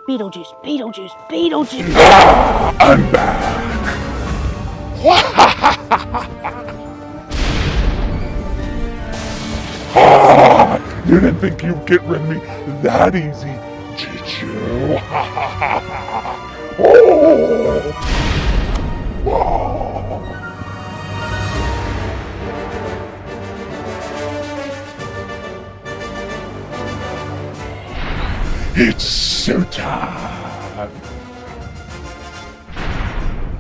Beetlejuice, Beetlejuice, Beetlejuice! I'm back! You didn't think you'd get rid of me that easy, did you? Oh! Whoa! It's showtime!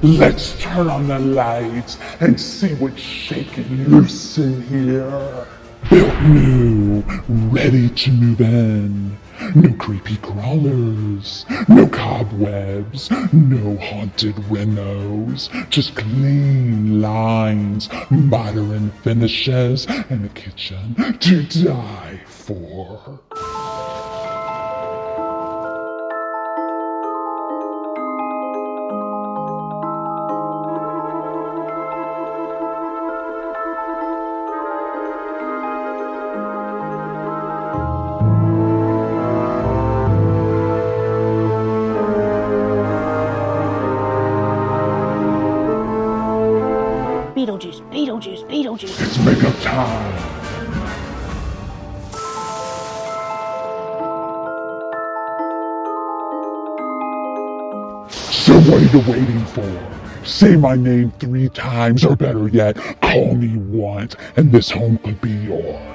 Let's turn on the lights and see what's shaking loose in here. Built new, ready to move in. No creepy crawlers, no cobwebs, no haunted renos. Just clean lines, modern finishes, and a kitchen to die for. Beetlejuice, Beetlejuice, Beetlejuice! It's makeup time! So what are you waiting for? Say my name 3 times, or better yet, call me once, and this home could be yours.